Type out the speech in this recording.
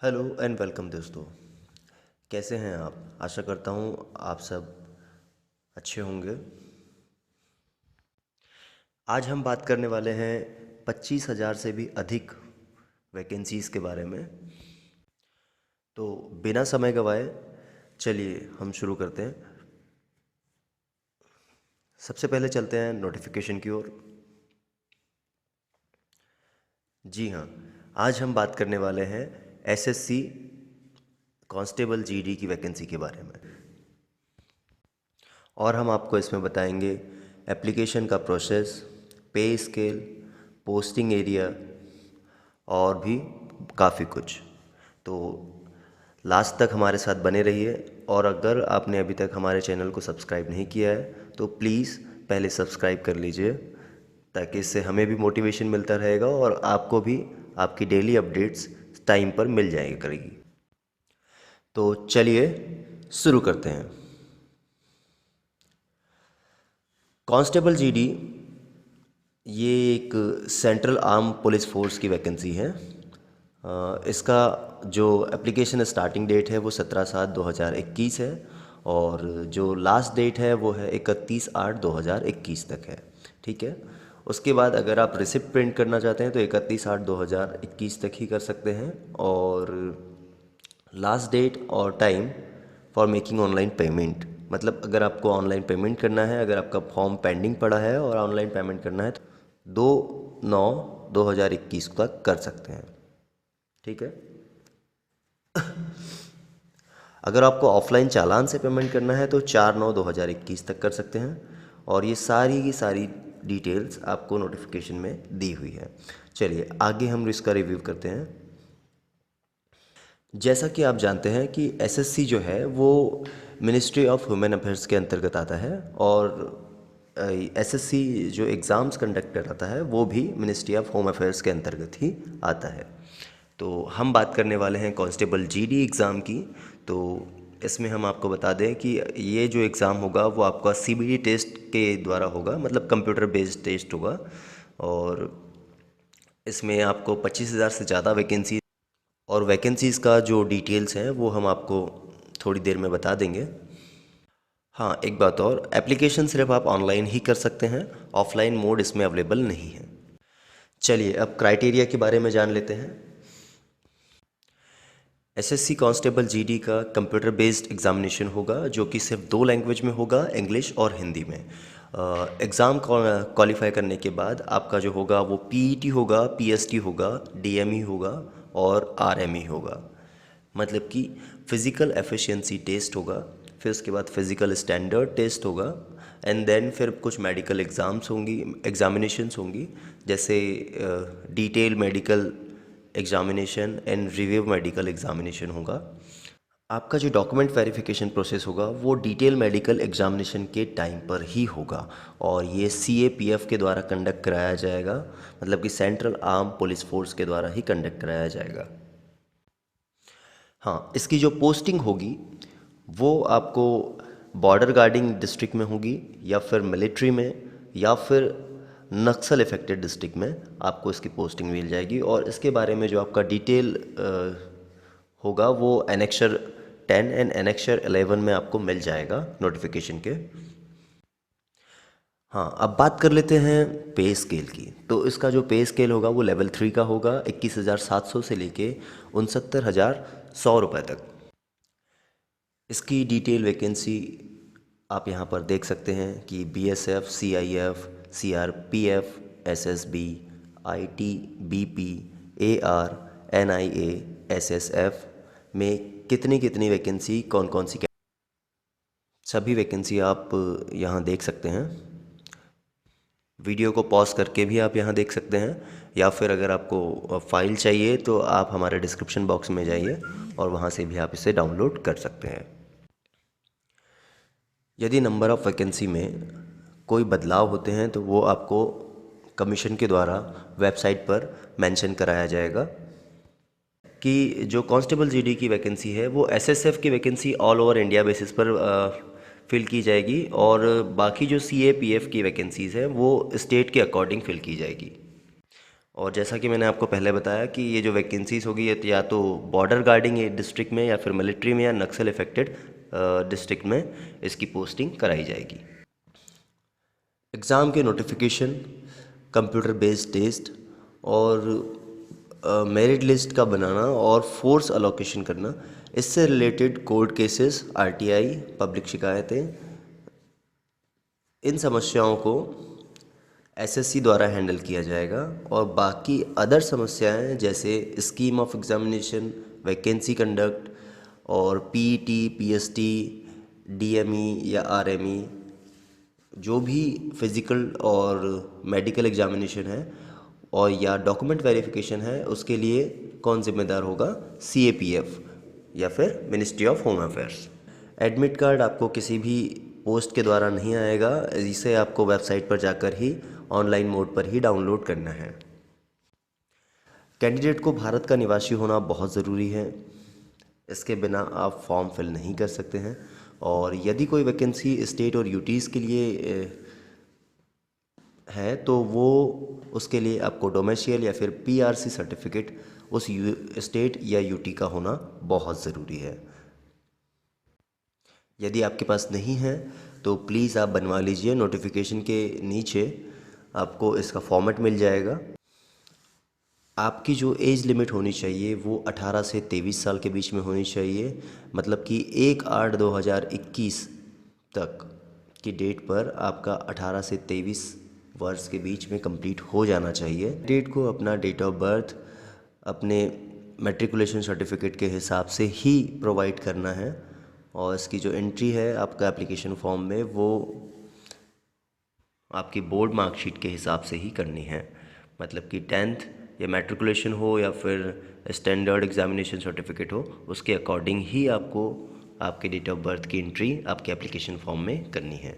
Hello and welcome दोस्तों। कैसे हैं आप? आशा करता हूँ आप सब अच्छे होंगे। आज हम बात करने वाले हैं 25,000 से भी अधिक वैकेंसीज़ के बारे में। तो बिना समय गवाए चलिए हम शुरू करते हैं। सबसे पहले चलते हैं नोटिफिकेशन की ओर। जी हाँ, आज हम बात करने वाले हैं एसएससी कांस्टेबल जीडी की वैकेंसी के बारे में। और हम आपको इसमें बताएंगे एप्लीकेशन का प्रोसेस, पे स्केल, पोस्टिंग एरिया और भी काफ़ी कुछ। तो लास्ट तक हमारे साथ बने रहिए। और अगर आपने अभी तक हमारे चैनल को सब्सक्राइब नहीं किया है तो प्लीज़ पहले सब्सक्राइब कर लीजिए, ताकि इससे हमें भी मोटिवेशन मिलता रहेगा और आपको भी आपकी डेली अपडेट्स टाइम पर मिल जाएगी करेगी। तो चलिए शुरू करते हैं। कांस्टेबल जीडी ये एक सेंट्रल आर्म पुलिस फोर्स की वैकेंसी है। इसका जो एप्लीकेशन स्टार्टिंग डेट है वो 17/7/2021 है और जो लास्ट डेट है वो है 31/8/2021 तक है। ठीक है। उसके बाद अगर आप रिसिप्ट प्रिंट करना चाहते हैं तो 31/8/2021 तक ही कर सकते हैं। और लास्ट डेट और time for making online payment, मतलब अगर आपको ऑनलाइन पेमेंट करना है, अगर आपका फॉर्म पेंडिंग पड़ा है और ऑनलाइन पेमेंट करना है तो 2/9/2021 तक कर सकते हैं। ठीक है। अगर आपको ऑफलाइन चालान से पेमेंट करना है तो 4/9/2021 तक कर सकते हैं। और ये सारी की सारी डिटेल्स आपको नोटिफिकेशन में दी हुई है। चलिए आगे हम इसका रिव्यू करते हैं। जैसा कि आप जानते हैं कि एसएससी जो है वो मिनिस्ट्री ऑफ ह्यूमन अफेयर्स के अंतर्गत आता है और एसएससी जो एग्ज़ाम्स कंडक्ट कराता है वो भी मिनिस्ट्री ऑफ होम अफेयर्स के अंतर्गत ही आता है। तो हम बात करने वाले हैं कांस्टेबल जीडी एग्ज़ाम की। तो इसमें हम आपको बता दें कि ये जो एग्ज़ाम होगा वो आपका सीबीटी टेस्ट के द्वारा होगा, मतलब कंप्यूटर बेस्ड टेस्ट होगा। और इसमें आपको 25,000 से ज़्यादा वैकेंसी और वैकेंसीज़ का जो डिटेल्स हैं वो हम आपको थोड़ी देर में बता देंगे। हाँ, एक बात और, एप्लीकेशन सिर्फ आप ऑनलाइन ही कर सकते हैं, ऑफलाइन मोड इसमें अवेलेबल नहीं है। चलिए अब क्राइटेरिया के बारे में जान लेते हैं। एसएससी कांस्टेबल जीडी का कंप्यूटर बेस्ड एग्जामिनेशन होगा जो कि सिर्फ 2 लैंग्वेज में होगा, इंग्लिश और हिंदी में। एग्ज़ाम क्वालिफाई करने के बाद आपका जो होगा वो पीईटी होगा, पीएसटी होगा, डीएमई होगा और आरएमई होगा, मतलब कि फ़िज़िकल एफिशिएंसी टेस्ट होगा। फिर उसके बाद फ़िज़िकल स्टैंडर्ड टेस्ट होगा एंड देन फिर कुछ मेडिकल एग्ज़ाम्स होंगी, एग्ज़ामिनेशंस होंगी, जैसे detail medical examination and review medical examination होगा। आपका जो डॉक्यूमेंट वेरिफिकेशन प्रोसेस होगा वो डिटेल मेडिकल एग्ज़ामिनेशन के टाइम पर ही होगा और ये सीएपीएफ के द्वारा कंडक्ट कराया जाएगा, मतलब कि सेंट्रल आर्म पुलिस फोर्स के द्वारा ही कंडक्ट कराया जाएगा। हाँ, इसकी जो पोस्टिंग होगी वो आपको बॉर्डर गार्डिंग डिस्ट्रिक्ट में होगी या फिर मिलिट्री में या फिर नक्सल इफेक्टेड डिस्ट्रिक्ट में आपको इसकी पोस्टिंग मिल जाएगी। और इसके बारे में जो आपका डिटेल होगा वो एनेक्शर 10 एंड एनेक्शर 11 में आपको मिल जाएगा नोटिफिकेशन के। हाँ, अब बात कर लेते हैं पे स्केल की। तो इसका जो पे स्केल होगा वो लेवल 3 का होगा, 21,700 से लेके 69,100 रुपये तक। इसकी डिटेल वैकेंसी आप यहाँ पर देख सकते हैं कि BSF, CIF, CRPF, SSB, IT, BP, AR, NIA, SSF में कितनी कितनी वैकेंसी, कौन कौन सी, सभी वैकेंसी आप यहाँ देख सकते हैं। वीडियो को पॉज करके भी आप यहाँ देख सकते हैं, या फिर अगर आपको फाइल चाहिए तो आप हमारे डिस्क्रिप्शन बॉक्स में जाइए और वहाँ से भी आप इसे डाउनलोड कर सकते हैं। यदि नंबर ऑफ़ वैकेंसी में कोई बदलाव होते हैं तो वो आपको कमीशन के द्वारा वेबसाइट पर मेंशन कराया जाएगा। कि जो कांस्टेबल जीडी की वैकेंसी है वो एसएसएफ की vacancy all over India basis पर फिल की जाएगी और बाकी जो सीएपीएफ की वैकेंसीज़ हैं वो स्टेट के अकॉर्डिंग फिल की जाएगी। और जैसा कि मैंने आपको पहले बताया कि ये जो वैकेंसीज़ होगी ये या तो बॉर्डर गार्डिंग डिस्ट्रिक्ट में या फिर मिलिट्री में या नक्सल इफेक्टेड डिस्ट्रिक्ट में इसकी पोस्टिंग कराई जाएगी। एग्ज़ाम के नोटिफिकेशन, कंप्यूटर बेस्ड टेस्ट और मेरिट लिस्ट का बनाना और फोर्स अलोकेशन करना, इससे related court cases, RTI, public शिकायतें, इन समस्याओं को एसएससी द्वारा हैंडल किया जाएगा। और बाकी अदर समस्याएं जैसे scheme of examination, vacancy conduct और पीईटी, पीएसटी, डीएमई या आरएमई, जो भी फिज़िकल और मेडिकल एग्जामिनेशन है और या डॉक्यूमेंट वेरिफिकेशन है, उसके लिए कौन जिम्मेदार होगा? सीएपीएफ या फिर ministry of home affairs. Admit card आपको किसी भी पोस्ट के द्वारा नहीं आएगा, इसे आपको वेबसाइट पर जाकर ही ऑनलाइन मोड पर ही डाउनलोड करना है। कैंडिडेट को भारत का निवासी होना बहुत ज़रूरी है, इसके बिना आप फॉर्म फिल नहीं कर सकते हैं। और यदि कोई वैकेंसी स्टेट और यूटीज़ के लिए है तो वो उसके लिए आपको डोमेसियल या फिर पीआरसी सर्टिफिकेट उस स्टेट या यूटी का होना बहुत ज़रूरी है। यदि आपके पास नहीं है तो प्लीज़ आप बनवा लीजिए। नोटिफिकेशन के नीचे आपको इसका फॉर्मेट मिल जाएगा। आपकी जो एज लिमिट होनी चाहिए वो 18 से 23 साल के बीच में होनी चाहिए, मतलब कि 1/8/2021 तक की डेट पर आपका 18 से 23 वर्ष के बीच में कंप्लीट हो जाना चाहिए। डेट को अपना डेट ऑफ बर्थ अपने मैट्रिकुलेशन सर्टिफिकेट के हिसाब से ही प्रोवाइड करना है। और इसकी जो एंट्री है आपका एप्लीकेशन फॉर्म में वो आपकी बोर्ड मार्कशीट के हिसाब से ही करनी है, मतलब कि 10th या मैट्रिकुलेशन हो या फिर स्टैंडर्ड एग्जामिनेशन सर्टिफिकेट हो, उसके अकॉर्डिंग ही आपको आपके डेट ऑफ बर्थ की एंट्री आपके एप्लीकेशन फॉर्म में करनी है।